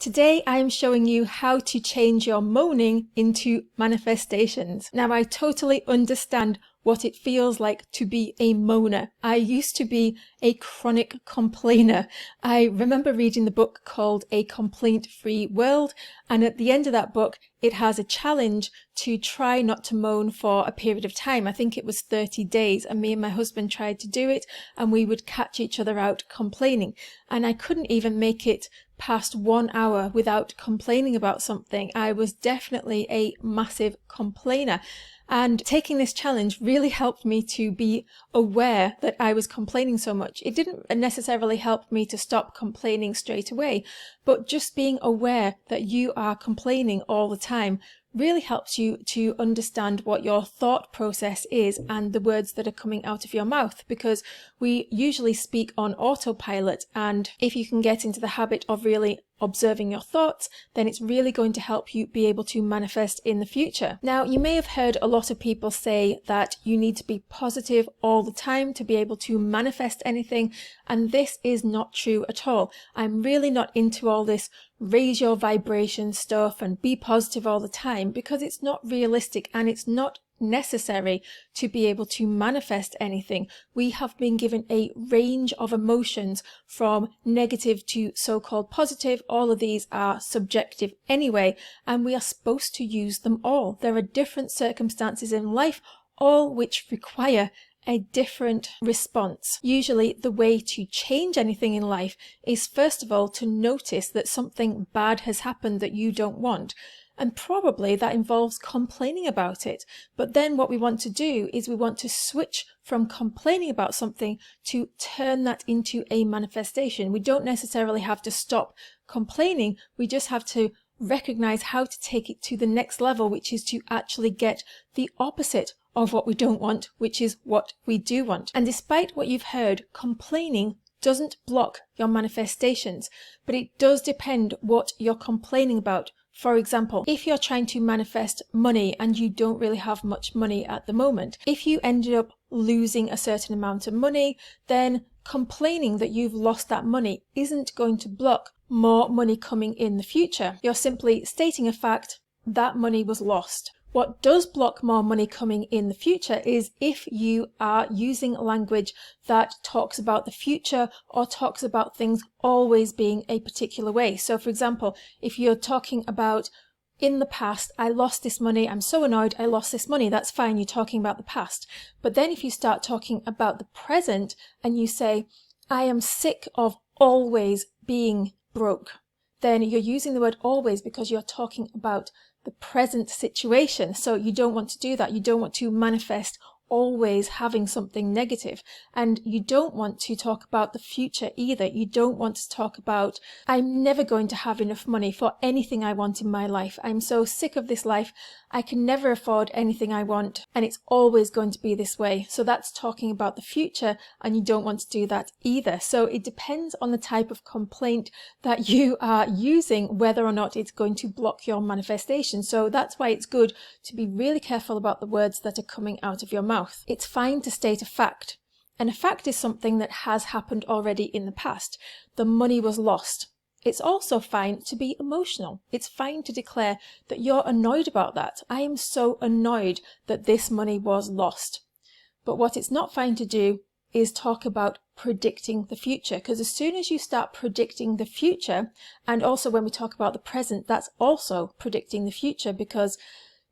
Today I am showing you how to change your moaning into manifestations. Now I totally understand what it feels like to be a moaner. I used to be a chronic complainer. I remember reading the book called A Complaint-Free World, and at the end of that book it has a challenge to try not to moan for a period of time. I think it was 30 days, and me and my husband tried to do it, and we would catch each other out complaining, and I couldn't even make it past 1 hour without complaining about something. I was definitely a massive complainer. And taking this challenge really helped me to be aware that I was complaining so much. It didn't necessarily help me to stop complaining straight away, but just being aware that you are complaining all the time really helps you to understand what your thought process is and the words that are coming out of your mouth, because we usually speak on autopilot, and if you can get into the habit of really observing your thoughts, then it's really going to help you be able to manifest in the future. Now, you may have heard a lot of people say that you need to be positive all the time to be able to manifest anything, and this is not true at all. I'm really not into all this raise your vibration stuff and be positive all the time, because it's not realistic and it's not necessary to be able to manifest anything. We have been given a range of emotions from negative to so-called positive. All of these are subjective anyway, and we are supposed to use them all. There are different circumstances in life, all which require a different response. Usually the way to change anything in life is first of all to notice that something bad has happened that you don't want. And probably that involves complaining about it. But then what we want to do is we want to switch from complaining about something to turn that into a manifestation. We don't necessarily have to stop complaining. We just have to recognize how to take it to the next level, which is to actually get the opposite of what we don't want, which is what we do want. And despite what you've heard, complaining doesn't block your manifestations, but it does depend what you're complaining about. For example, if you're trying to manifest money and you don't really have much money at the moment, if you ended up losing a certain amount of money, then complaining that you've lost that money isn't going to block more money coming in the future. You're simply stating a fact that money was lost. What does block more money coming in the future is if you are using language that talks about the future or talks about things always being a particular way. So for example, if you're talking about in the past, I lost this money, I'm so annoyed I lost this money, that's fine, you're talking about the past. But then if you start talking about the present and you say, I am sick of always being broke, then you're using the word always because you're talking about the present situation. So you don't want to do that. You don't want to manifest always having something negative, and you don't want to talk about the future either. You don't want to talk about, I'm never going to have enough money for anything I want in my life. I'm so sick of this life. I can never afford anything I want, and it's always going to be this way. So that's talking about the future, and you don't want to do that either. So it depends on the type of complaint that you are using, whether or not it's going to block your manifestation. So that's why it's good to be really careful about the words that are coming out of your mouth. It's fine to state a fact, and a fact is something that has happened already in the past. The money was lost. It's also fine to be emotional. It's fine to declare that you're annoyed about that. I am so annoyed that this money was lost. But what it's not fine to do is talk about predicting the future, because as soon as you start predicting the future, and also when we talk about the present, that's also predicting the future, because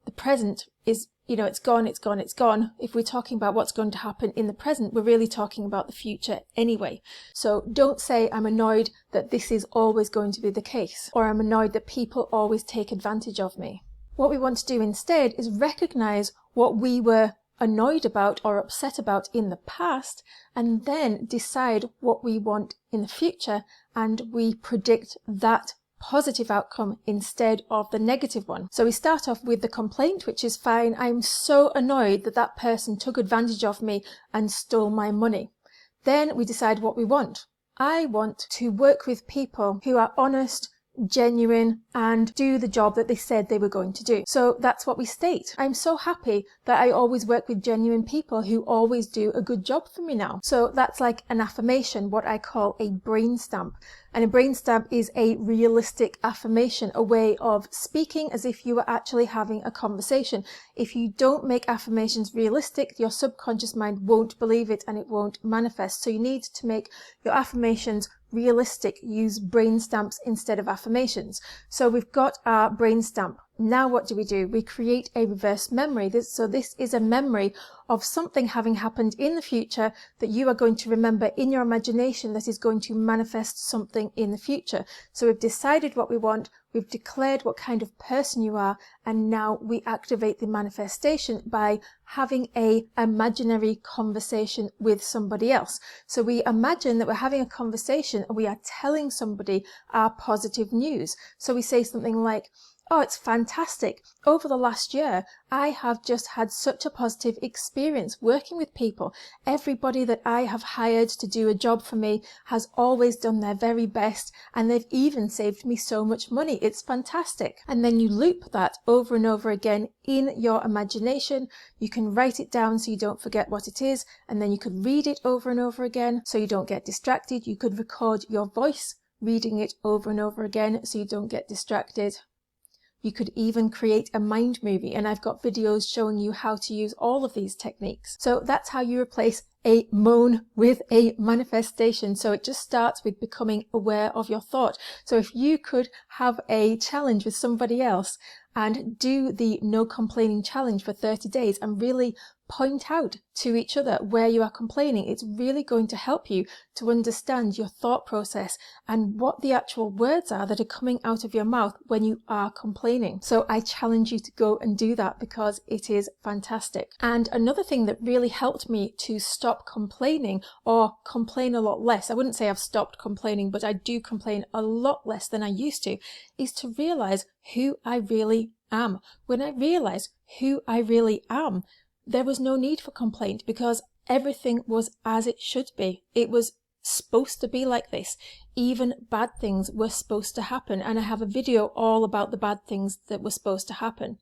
the present is, it's gone, it's gone, it's gone. If we're talking about what's going to happen in the present, we're really talking about the future anyway. So don't say, I'm annoyed that this is always going to be the case, or I'm annoyed that people always take advantage of me. What we want to do instead is recognize what we were annoyed about or upset about in the past, and then decide what we want in the future, and we predict that positive outcome instead of the negative one. So we start off with the complaint, which is fine. I'm so annoyed that that person took advantage of me and stole my money. Then we decide what we want. I want to work with people who are honest, genuine, and do the job that they said they were going to do. So that's what we state. I'm so happy that I always work with genuine people who always do a good job for me now. So that's like an affirmation, what I call a brain stamp. And a brain stamp is a realistic affirmation, a way of speaking as if you were actually having a conversation. If you don't make affirmations realistic, your subconscious mind won't believe it and it won't manifest. So you need to make your affirmations realistic. Use brain stamps instead of affirmations. So we've got our brain stamp. Now what do? We create a reverse memory. This is a memory of something having happened in the future that you are going to remember in your imagination that is going to manifest something in the future. So we've decided what we want, we've declared what kind of person you are, and now we activate the manifestation by having a imaginary conversation with somebody else. So we imagine that we're having a conversation and we are telling somebody our positive news. So we say something like, "Oh, it's fantastic. Over the last year, I have just had such a positive experience working with people. Everybody that I have hired to do a job for me has always done their very best, and they've even saved me so much money. It's fantastic." And then you loop that over and over again in your imagination. You can write it down so you don't forget what it is, and then you could read it over and over again so you don't get distracted. You could record your voice reading it over and over again so you don't get distracted. You could even create a mind movie, and I've got videos showing you how to use all of these techniques. So that's how you replace a moan with a manifestation. So it just starts with becoming aware of your thought. So if you could have a challenge with somebody else and do the no complaining challenge for 30 days and really point out to each other where you are complaining, it's really going to help you to understand your thought process and what the actual words are that are coming out of your mouth when you are complaining. So I challenge you to go and do that because it is fantastic. And another thing that really helped me to stop complaining, or complain a lot less, I wouldn't say I've stopped complaining, but I do complain a lot less than I used to, is to realize who I really am. When I realized who I really am, there was no need for complaint because everything was as it should be. It was supposed to be like this. Even bad things were supposed to happen, and I have a video all about the bad things that were supposed to happen.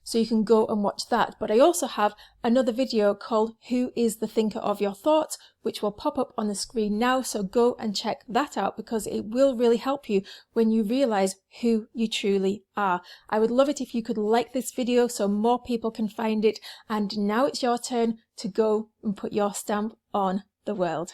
So you can go and watch that. But I also have another video called Who is the Thinker of Your Thoughts, which will pop up on the screen now. So go and check that out because it will really help you when you realize who you truly are. I would love it if you could like this video so more people can find it. And now it's your turn to go and put your stamp on the world.